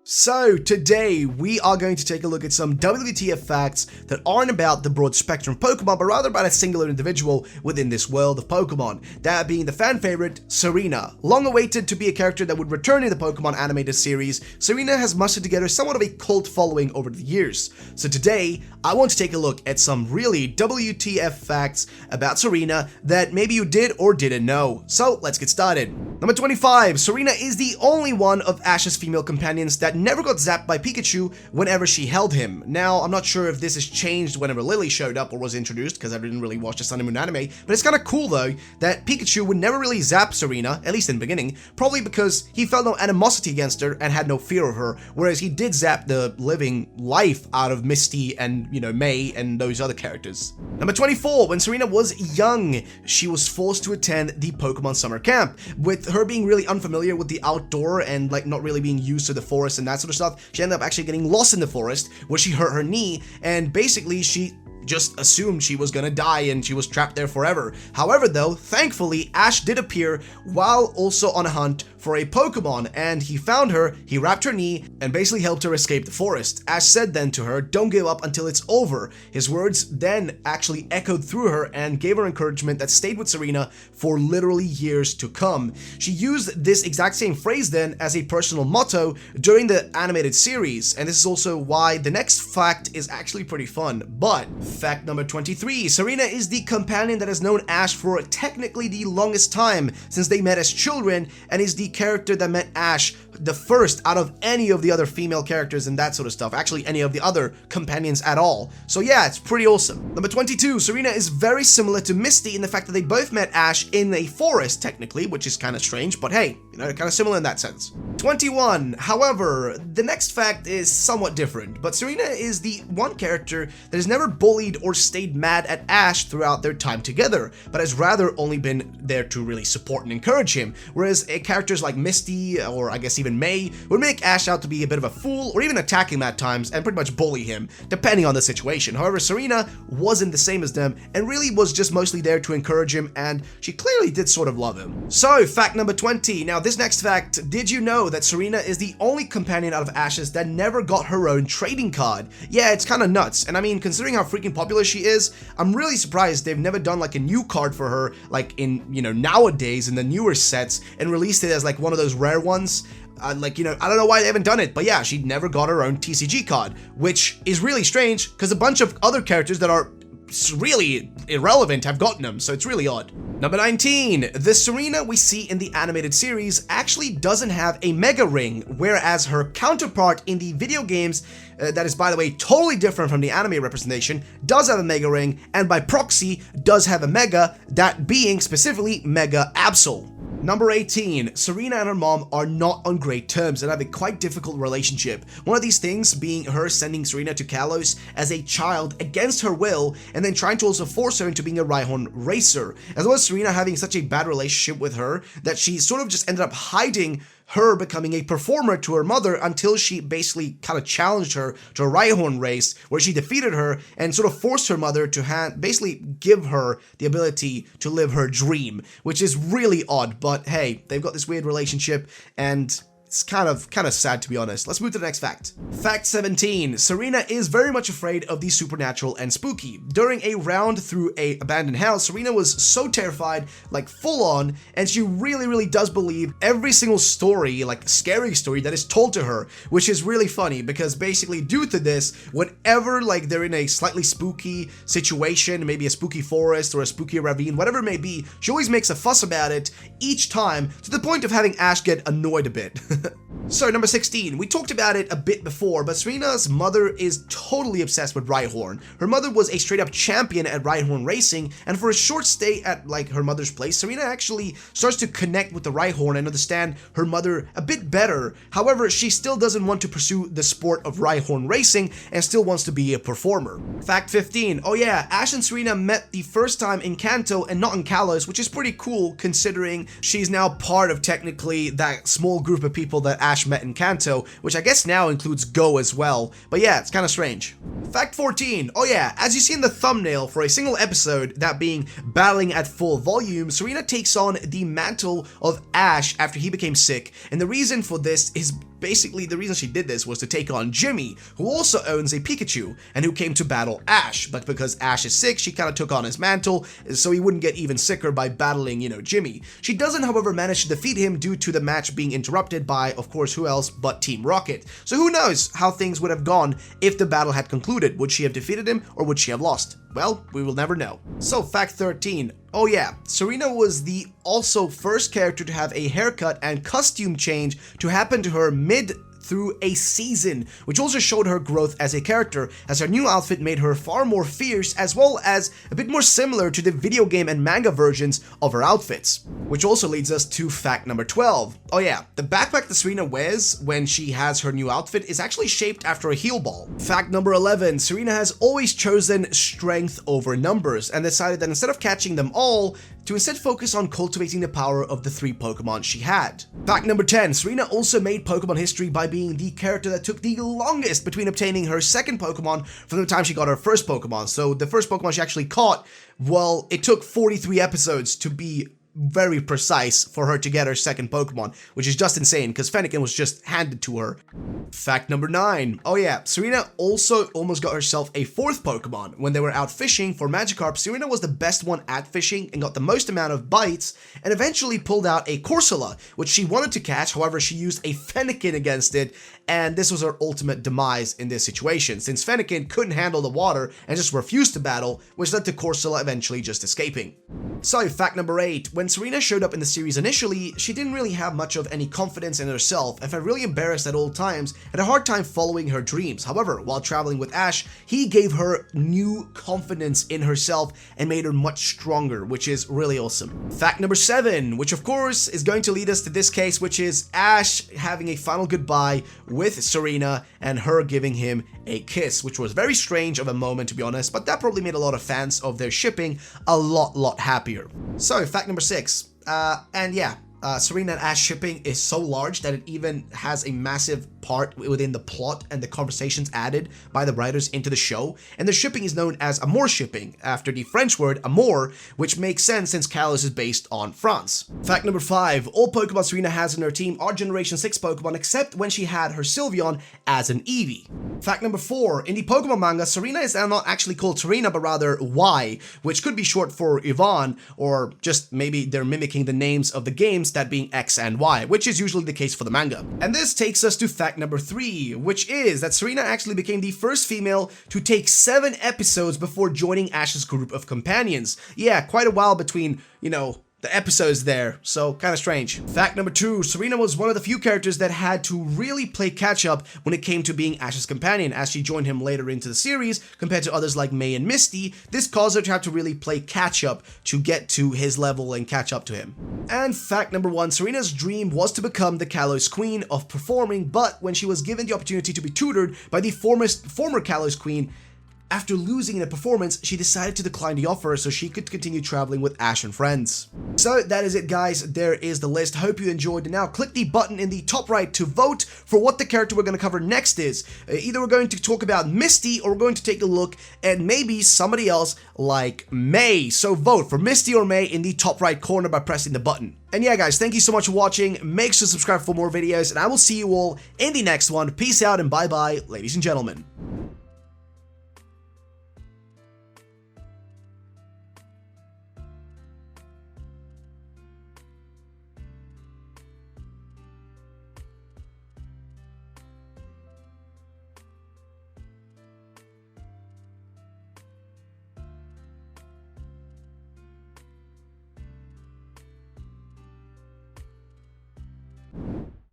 So today we are going to take a look at some WTF facts that aren't about the broad spectrum of Pokemon, but rather about a singular individual within this world of Pokemon, that being the fan favorite, Serena. Long awaited to be a character that would return in the Pokemon animated series, Serena has mustered together somewhat of a cult following over the years. So today, I want to take a look at some really WTF facts about Serena that maybe you did or didn't know. So let's get started. Number 25, Serena is the only one of Ash's female companions that never got zapped by Pikachu whenever she held him. Now, I'm not sure if this has changed whenever Lily showed up or was introduced, because I didn't really watch the Sun and Moon anime, but it's kind of cool though that Pikachu would never really zap Serena, at least in the beginning, probably because he felt no animosity against her and had no fear of her, whereas he did zap the living life out of Misty and, May and those other characters. Number 24, when Serena was young, she was forced to attend the Pokemon summer camp. With her being really unfamiliar with the outdoor and not really being used to the forest and that sort of stuff, she ended up actually getting lost in the forest where she hurt her knee, and basically she just assumed she was gonna die and she was trapped there forever. However though, thankfully Ash did appear while also on a hunt for a Pokemon, and he found her, he wrapped her knee, and basically helped her escape the forest. Ash said then to her, "Don't give up until it's over." His words then actually echoed through her and gave her encouragement that stayed with Serena for literally years to come. She used this exact same phrase then as a personal motto during the animated series, and this is also why the next fact is actually pretty fun. But fact number 23, Serena is the companion that has known Ash for technically the longest time since they met as children, and is the character that met Ash the first out of any of the other female characters and that sort of stuff, actually any of the other companions at all. So yeah, it's pretty awesome. Number 22, Serena is very similar to Misty in the fact that they both met Ash in a forest technically, which is kind of strange, but hey, kind of similar in that sense. 21, however, the next fact is somewhat different, but Serena is the one character that has never bullied or stayed mad at Ash throughout their time together, but has rather only been there to really support and encourage him, whereas characters like Misty, or I guess even May, would make Ash out to be a bit of a fool, or even attack him at times and pretty much bully him, depending on the situation. However, Serena wasn't the same as them, and really was just mostly there to encourage him, and she clearly did sort of love him. So, fact number 20. Now, this next fact, did you know that Serena is the only companion out of Ash's that never got her own trading card? Yeah, it's kind of nuts, and I mean, considering how freaking popular she is, I'm really surprised they've never done like a new card for her, like in, nowadays in the newer sets, and released it as like one of those rare ones. I don't know why they haven't done it, but yeah, she never got her own TCG card, which is really strange because a bunch of other characters that are really irrelevant have gotten them, so it's really odd. Number 19, the Serena we see in the animated series actually doesn't have a Mega Ring, whereas her counterpart in the video games, that is by the way totally different from the anime representation, does have a Mega Ring, and by proxy does have a Mega, that being specifically Mega Absol. Number 18, Serena and her mom are not on great terms and have a quite difficult relationship. One of these things being her sending Serena to Kalos as a child against her will, and then trying to also force her into being a Rhyhorn racer, as well as Serena having such a bad relationship with her that she sort of just ended up hiding her becoming a performer to her mother until she basically kind of challenged her to a Rhyhorn race where she defeated her and sort of forced her mother to basically give her the ability to live her dream, which is really odd, but hey, they've got this weird relationship and it's kind of sad, to be honest. Let's move to the next fact. Fact 17. Serena is very much afraid of the supernatural and spooky. During a round through a abandoned house, Serena was so terrified, like full on, and she really does believe every single story, like scary story that is told to her, which is really funny because basically due to this, whenever they're in a slightly spooky situation, maybe a spooky forest or a spooky ravine, whatever it may be, she always makes a fuss about it each time to the point of having Ash get annoyed a bit. So, number 16, we talked about it a bit before, but Serena's mother is totally obsessed with Rhyhorn. Her mother was a straight-up champion at Rhyhorn racing, and for a short stay at, her mother's place, Serena actually starts to connect with the Rhyhorn and understand her mother a bit better. However, she still doesn't want to pursue the sport of Rhyhorn racing and still wants to be a performer. Fact 15, oh yeah, Ash and Serena met the first time in Kanto and not in Kalos, which is pretty cool considering she's now part of technically that small group of people people that Ash met in Kanto, which I guess now includes Go as well. But yeah, it's kind of strange. Fact 14. Oh yeah, as you see in the thumbnail, for a single episode, that being battling at full volume, Serena takes on the mantle of Ash after he became sick, and the reason for this is basically the reason she did this was to take on Jimmy, who also owns a Pikachu and who came to battle Ash, but because Ash is sick, she kind of took on his mantle so he wouldn't get even sicker by battling, Jimmy. She doesn't, however, manage to defeat him due to the match being interrupted by, of course, who else but Team Rocket. So who knows how things would have gone if the battle had concluded. Would she have defeated him or would she have lost? Well, we will never know. So, fact 13. Oh yeah, Serena was the also first character to have a haircut and costume change to happen to her mid through a season, which also showed her growth as a character, as her new outfit made her far more fierce, as well as a bit more similar to the video game and manga versions of her outfits. Which also leads us to fact number 12. Oh yeah, the backpack that Serena wears when she has her new outfit is actually shaped after a heal ball. Fact number 11, Serena has always chosen strength over numbers, and decided that instead of catching them all, to instead focus on cultivating the power of the 3 Pokemon she had. Fact number 10, Serena also made Pokemon history by being the character that took the longest between obtaining her second Pokemon from the time she got her first Pokemon. So the first Pokemon she actually caught, well, it took 43 episodes to be very precise for her to get her second Pokemon, which is just insane because Fennekin was just handed to her. Fact number 9. Oh yeah, Serena also almost got herself a 4th Pokemon. When they were out fishing for Magikarp, Serena was the best one at fishing and got the most amount of bites, and eventually pulled out a Corsola, which she wanted to catch. However, she used a Fennekin against it, and this was her ultimate demise in this situation, since Fennekin couldn't handle the water and just refused to battle, which led to Corsola eventually just escaping. So, fact number 8. When Serena showed up in the series initially, she didn't really have much of any confidence in herself and felt really embarrassed at all times, had a hard time following her dreams. However, while traveling with Ash, he gave her new confidence in herself and made her much stronger, which is really awesome. Fact number 7, which of course is going to lead us to this case, which is Ash having a final goodbye with Serena and her giving him a kiss, which was very strange of a moment, to be honest, but that probably made a lot of fans of their shipping a lot happier. So, fact number 6, and yeah, Serena and Ash shipping is so large that it even has a massive part within the plot and the conversations added by the writers into the show, and the shipping is known as amour shipping, after the French word amour, which makes sense since Kalos is based on France. Fact number 5, all Pokemon Serena has in her team are Generation 6 Pokemon, except when she had her Sylveon as an Eevee. Fact number 4, in the Pokemon manga, Serena is now not actually called Serena, but rather Y, which could be short for Yvonne, or just maybe they're mimicking the names of the games, that being X and Y, which is usually the case for the manga. And this takes us to fact number 3, which is that Serena actually became the first female to take 7 episodes before joining Ash's group of companions. Yeah, quite a while between, the episodes there, so kind of strange. Fact number 2, Serena was one of the few characters that had to really play catch up when it came to being Ash's companion, as she joined him later into the series. Compared to others like May and Misty, this caused her to have to really play catch up to get to his level and catch up to him. And fact number 1, Serena's dream was to become the Kalos Queen of performing, but when she was given the opportunity to be tutored by the former Kalos Queen, after losing in a performance, she decided to decline the offer so she could continue traveling with Ash and friends. So that is it, guys. There is the list. Hope you enjoyed. Now click the button in the top right to vote for what the character we're going to cover next is. Either we're going to talk about Misty, or we're going to take a look at maybe somebody else like May. So vote for Misty or May in the top right corner by pressing the button. And yeah, guys, thank you so much for watching. Make sure to subscribe for more videos, and I will see you all in the next one. Peace out and bye-bye, ladies and gentlemen.